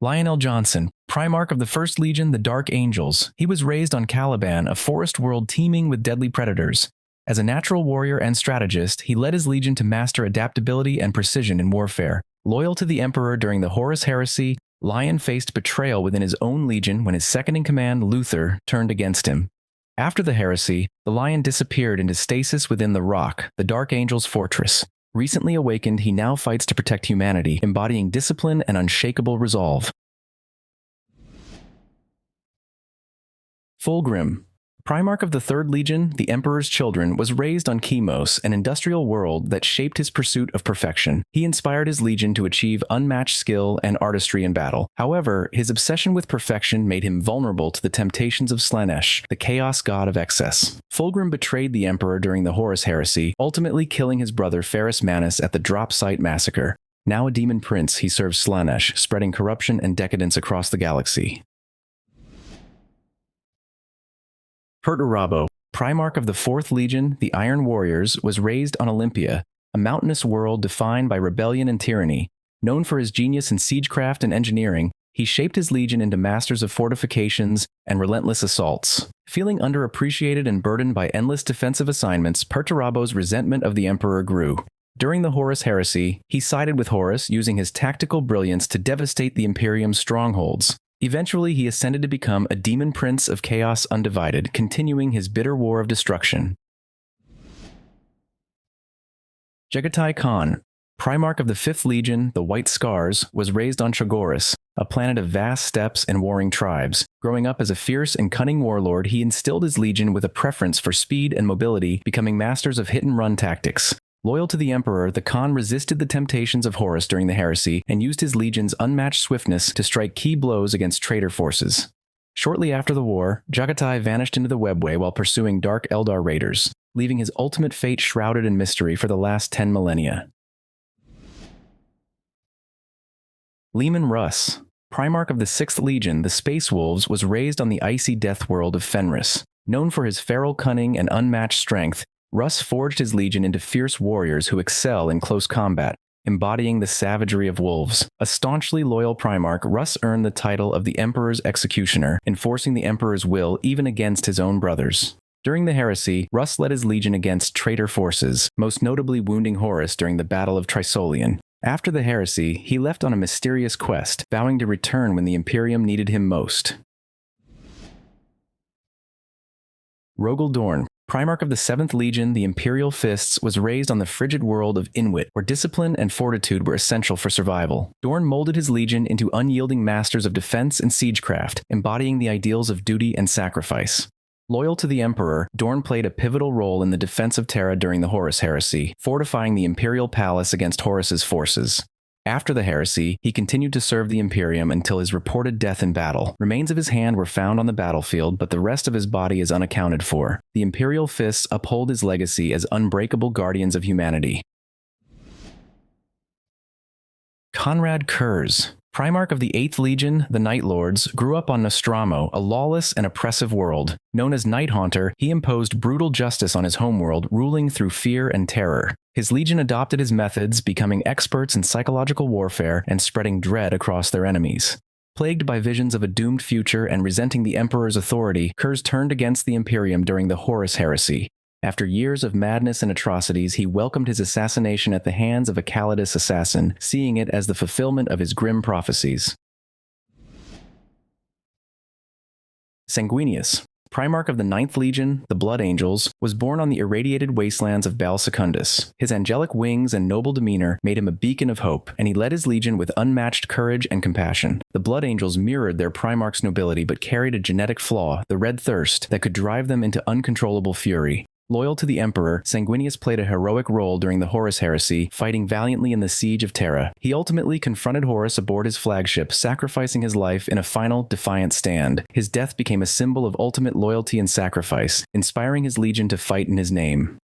Lionel Johnson, Primarch of the First Legion, the Dark Angels. He was raised on Caliban, a forest world teeming with deadly predators. As a natural warrior and strategist, he led his legion to master adaptability and precision in warfare. Loyal to the Emperor during the Horus Heresy, Lion faced betrayal within his own legion when his second-in-command, Luther, turned against him. After the heresy, the Lion disappeared into stasis within the Rock, the Dark Angel's fortress. Recently awakened, he now fights to protect humanity, embodying discipline and unshakable resolve. Fulgrim, Primarch of the Third Legion, the Emperor's Children, was raised on Chemos, an industrial world that shaped his pursuit of perfection. He inspired his legion to achieve unmatched skill and artistry in battle. However, his obsession with perfection made him vulnerable to the temptations of Slaanesh, the chaos god of excess. Fulgrim betrayed the Emperor during the Horus Heresy, ultimately killing his brother Ferrus Manus at the Drop Site Massacre. Now a demon prince, he serves Slaanesh, spreading corruption and decadence across the galaxy. Perturabo, Primarch of the Fourth Legion, the Iron Warriors, was raised on Olympia, a mountainous world defined by rebellion and tyranny. Known for his genius in siegecraft and engineering, he shaped his legion into masters of fortifications and relentless assaults. Feeling underappreciated and burdened by endless defensive assignments, Perturabo's resentment of the Emperor grew. During the Horus Heresy, he sided with Horus, using his tactical brilliance to devastate the Imperium's strongholds. Eventually, he ascended to become a demon prince of Chaos Undivided, continuing his bitter war of destruction. Jaghatai Khan, Primarch of the Fifth Legion, the White Scars, was raised on Chagoris, a planet of vast steppes and warring tribes. Growing up as a fierce and cunning warlord, he instilled his legion with a preference for speed and mobility, becoming masters of hit-and-run tactics. Loyal to the Emperor, the Khan resisted the temptations of Horus during the heresy and used his legion's unmatched swiftness to strike key blows against traitor forces. Shortly after the war, Jaghatai vanished into the Webway while pursuing Dark Eldar raiders, leaving his ultimate fate shrouded in mystery for the last 10 millennia. Leman Russ, Primarch of the Sixth Legion, the Space Wolves, was raised on the icy death world of Fenris. Known for his feral cunning and unmatched strength, Russ forged his legion into fierce warriors who excel in close combat, embodying the savagery of wolves. A staunchly loyal Primarch, Russ earned the title of the Emperor's Executioner, enforcing the Emperor's will even against his own brothers. During the heresy, Russ led his legion against traitor forces, most notably wounding Horus during the Battle of Trisolian. After the heresy, he left on a mysterious quest, vowing to return when the Imperium needed him most. Rogal Dorn, Primarch of the Seventh Legion, the Imperial Fists, was raised on the frigid world of Inwit, where discipline and fortitude were essential for survival. Dorn molded his legion into unyielding masters of defense and siegecraft, embodying the ideals of duty and sacrifice. Loyal to the Emperor, Dorn played a pivotal role in the defense of Terra during the Horus Heresy, fortifying the Imperial Palace against Horus's forces. After the heresy, he continued to serve the Imperium until his reported death in battle. Remains of his hand were found on the battlefield, but the rest of his body is unaccounted for. The Imperial Fists uphold his legacy as unbreakable guardians of humanity. Konrad Curze, Primarch of the Eighth Legion, the Night Lords, grew up on Nostromo, a lawless and oppressive world. Known as Night Haunter, he imposed brutal justice on his homeworld, ruling through fear and terror. His legion adopted his methods, becoming experts in psychological warfare and spreading dread across their enemies. Plagued by visions of a doomed future and resenting the Emperor's authority, Curze turned against the Imperium during the Horus Heresy. After years of madness and atrocities, he welcomed his assassination at the hands of a Calidus assassin, seeing it as the fulfillment of his grim prophecies. Sanguinius, Primarch of the Ninth Legion, the Blood Angels, was born on the irradiated wastelands of Bal Secundus. His angelic wings and noble demeanor made him a beacon of hope, and he led his legion with unmatched courage and compassion. The Blood Angels mirrored their Primarch's nobility but carried a genetic flaw, the red thirst, that could drive them into uncontrollable fury. Loyal to the Emperor, Sanguinius played a heroic role during the Horus Heresy, fighting valiantly in the siege of Terra. He ultimately confronted Horus aboard his flagship, sacrificing his life in a final, defiant stand. His death became a symbol of ultimate loyalty and sacrifice, inspiring his legion to fight in his name.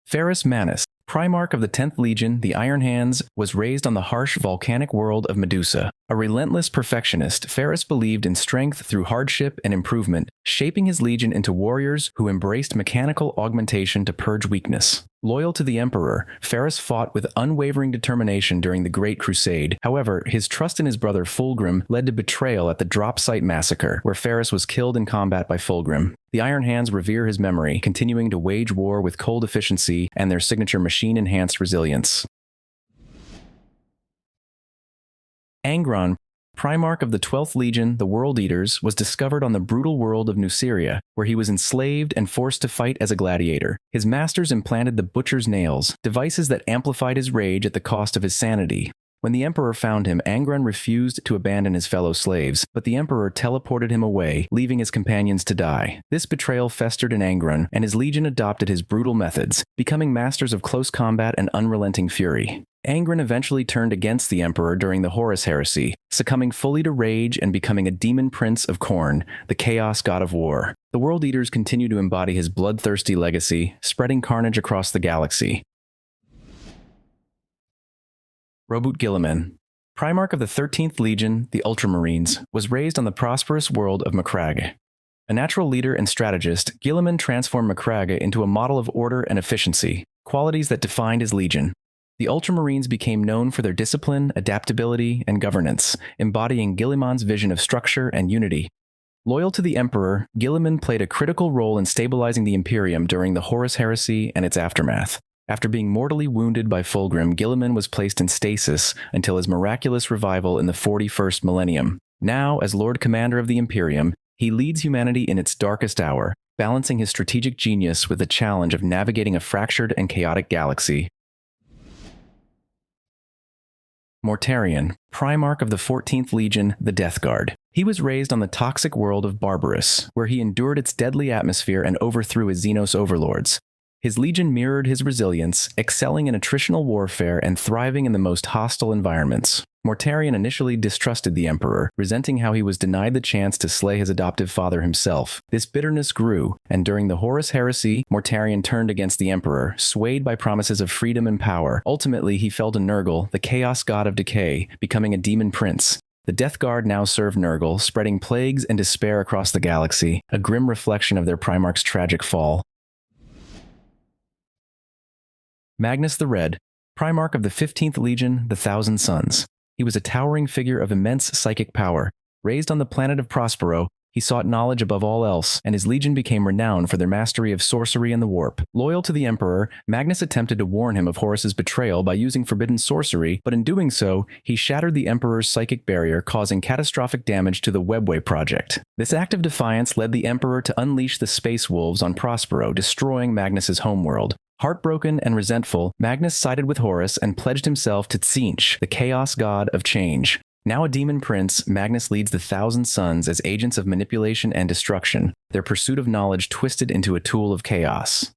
Ferrus Manus, Primarch of the 10th Legion, the Iron Hands, was raised on the harsh volcanic world of Medusa. A relentless perfectionist, Ferrus believed in strength through hardship and improvement, shaping his legion into warriors who embraced mechanical augmentation to purge weakness. Loyal to the Emperor, Ferrus fought with unwavering determination during the Great Crusade. However, his trust in his brother Fulgrim led to betrayal at the Drop Site Massacre, where Ferrus was killed in combat by Fulgrim. The Iron Hands revere his memory, continuing to wage war with cold efficiency and their signature machine-enhanced resilience. Angron, Primarch of the 12th Legion, the World Eaters, was discovered on the brutal world of Nuceria, where he was enslaved and forced to fight as a gladiator. His masters implanted the Butcher's Nails, devices that amplified his rage at the cost of his sanity. When the Emperor found him, Angron refused to abandon his fellow slaves, but the Emperor teleported him away, leaving his companions to die. This betrayal festered in Angron, and his legion adopted his brutal methods, becoming masters of close combat and unrelenting fury. Angron eventually turned against the Emperor during the Horus Heresy, succumbing fully to rage and becoming a demon prince of Khorne, the Chaos God of War. The World Eaters continue to embody his bloodthirsty legacy, spreading carnage across the galaxy. Roboute Guilliman, Primarch of the 13th Legion, the Ultramarines, was raised on the prosperous world of Macragge. A natural leader and strategist, Guilliman transformed Macragge into a model of order and efficiency, qualities that defined his legion. The Ultramarines became known for their discipline, adaptability, and governance, embodying Guilliman's vision of structure and unity. Loyal to the Emperor, Guilliman played a critical role in stabilizing the Imperium during the Horus Heresy and its aftermath. After being mortally wounded by Fulgrim, Guilliman was placed in stasis until his miraculous revival in the 41st millennium. Now, as Lord Commander of the Imperium, he leads humanity in its darkest hour, balancing his strategic genius with the challenge of navigating a fractured and chaotic galaxy. Mortarion, Primarch of the 14th Legion, the Death Guard. He was raised on the toxic world of Barbarous, where he endured its deadly atmosphere and overthrew his Xenos overlords. His legion mirrored his resilience, excelling in attritional warfare and thriving in the most hostile environments. Mortarion initially distrusted the Emperor, resenting how he was denied the chance to slay his adoptive father himself. This bitterness grew, and during the Horus Heresy, Mortarion turned against the Emperor, swayed by promises of freedom and power. Ultimately, he fell to Nurgle, the Chaos God of Decay, becoming a demon prince. The Death Guard now served Nurgle, spreading plagues and despair across the galaxy, a grim reflection of their Primarch's tragic fall. Magnus the Red, Primarch of the 15th Legion, the Thousand Sons. He was a towering figure of immense psychic power. Raised on the planet of Prospero, he sought knowledge above all else, and his legion became renowned for their mastery of sorcery and the warp. Loyal to the Emperor, Magnus attempted to warn him of Horus's betrayal by using forbidden sorcery, but in doing so, he shattered the Emperor's psychic barrier, causing catastrophic damage to the Webway project. This act of defiance led the Emperor to unleash the Space Wolves on Prospero, destroying Magnus's homeworld. Heartbroken and resentful, Magnus sided with Horus and pledged himself to Tzeentch, the Chaos God of Change. Now a demon prince, Magnus leads the Thousand Sons as agents of manipulation and destruction, their pursuit of knowledge twisted into a tool of chaos.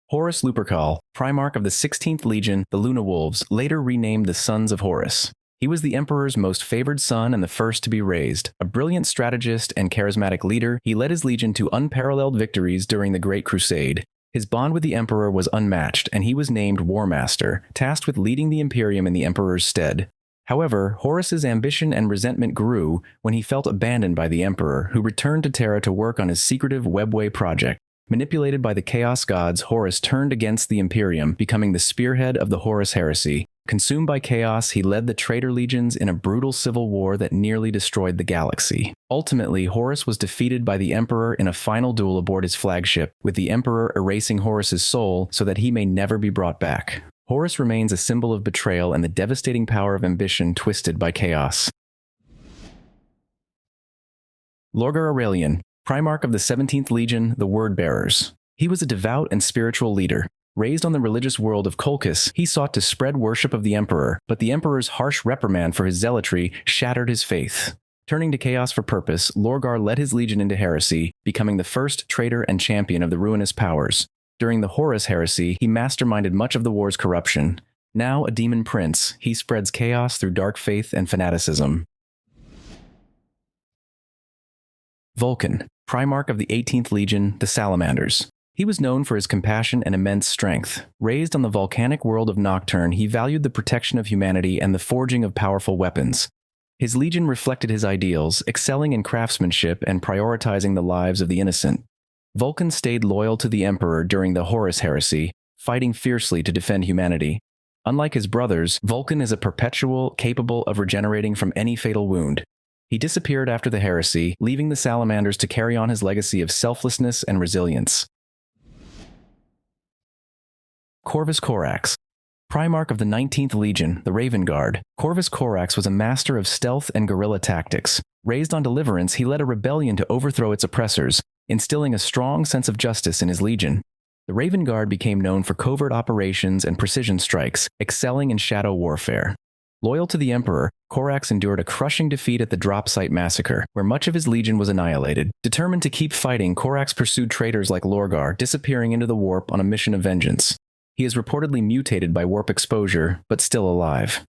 Horus Lupercal, Primarch of the 16th Legion, the Luna Wolves, later renamed the Sons of Horus. He was the Emperor's most favored son and the first to be raised. A brilliant strategist and charismatic leader, he led his legion to unparalleled victories during the Great Crusade. His bond with the Emperor was unmatched, and he was named War Master, tasked with leading the Imperium in the Emperor's stead. However, Horus's ambition and resentment grew when he felt abandoned by the Emperor, who returned to Terra to work on his secretive Webway project. Manipulated by the Chaos Gods, Horus turned against the Imperium, becoming the spearhead of the Horus Heresy. Consumed by chaos, he led the traitor legions in a brutal civil war that nearly destroyed the galaxy. Ultimately, Horus was defeated by the Emperor in a final duel aboard his flagship, with the Emperor erasing Horus's soul so that he may never be brought back. Horus remains a symbol of betrayal and the devastating power of ambition twisted by chaos. Lorgar Aurelian, Primarch of the 17th Legion, the Word-Bearers. He was a devout and spiritual leader. Raised on the religious world of Colchis, he sought to spread worship of the Emperor, but the Emperor's harsh reprimand for his zealotry shattered his faith. Turning to chaos for purpose, Lorgar led his legion into heresy, becoming the first traitor and champion of the ruinous powers. During the Horus Heresy, he masterminded much of the war's corruption. Now a demon prince, he spreads chaos through dark faith and fanaticism. Vulkan, Primarch of the 18th Legion, the Salamanders. He was known for his compassion and immense strength. Raised on the volcanic world of Nocturne, he valued the protection of humanity and the forging of powerful weapons. His legion reflected his ideals, excelling in craftsmanship and prioritizing the lives of the innocent. Vulkan stayed loyal to the Emperor during the Horus heresy, fighting fiercely to defend humanity. Unlike his brothers, Vulkan is a perpetual, capable of regenerating from any fatal wound. He disappeared after the heresy, leaving the Salamanders to carry on his legacy of selflessness and resilience. Corvus Corax. Primarch of the 19th Legion, the Raven Guard, Corvus Corax was a master of stealth and guerrilla tactics. Raised on Deliverance, he led a rebellion to overthrow its oppressors, instilling a strong sense of justice in his legion. The Raven Guard became known for covert operations and precision strikes, excelling in shadow warfare. Loyal to the Emperor, Corax endured a crushing defeat at the Drop Site Massacre, where much of his legion was annihilated. Determined to keep fighting, Corax pursued traitors like Lorgar, disappearing into the warp on a mission of vengeance. He is reportedly mutated by warp exposure, but still alive.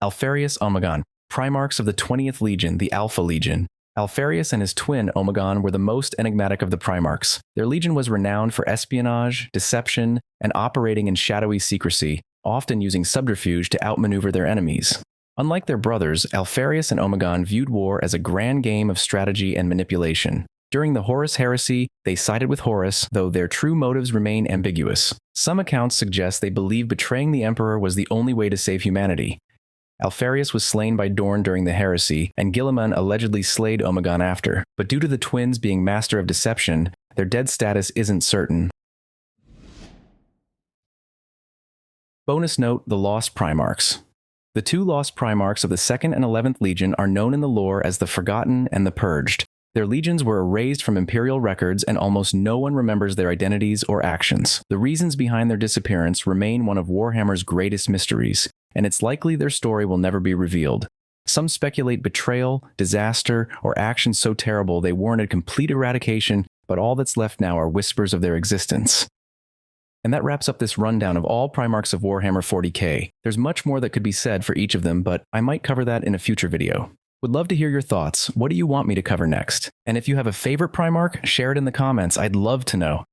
Alpharius Omegon, Primarchs of the 20th Legion, the Alpha Legion. Alpharius and his twin Omegon were the most enigmatic of the Primarchs. Their legion was renowned for espionage, deception, and operating in shadowy secrecy, often using subterfuge to outmaneuver their enemies. Unlike their brothers, Alpharius and Omegon viewed war as a grand game of strategy and manipulation. During the Horus heresy, they sided with Horus, though their true motives remain ambiguous. Some accounts suggest they believed betraying the Emperor was the only way to save humanity. Alpharius was slain by Dorn during the heresy, and Guilliman allegedly slayed Omegon after, but due to the twins being master of deception, their dead status isn't certain. Bonus note: the Lost Primarchs. The two Lost Primarchs of the 2nd and 11th Legion are known in the lore as the Forgotten and the Purged. Their legions were erased from Imperial records, and almost no one remembers their identities or actions. The reasons behind their disappearance remain one of Warhammer's greatest mysteries, and it's likely their story will never be revealed. Some speculate betrayal, disaster, or actions so terrible they warranted complete eradication, but all that's left now are whispers of their existence. And that wraps up this rundown of all Primarchs of Warhammer 40k. There's much more that could be said for each of them, but I might cover that in a future video. Would love to hear your thoughts. What do you want me to cover next? And if you have a favorite Primarch, share it in the comments. I'd love to know.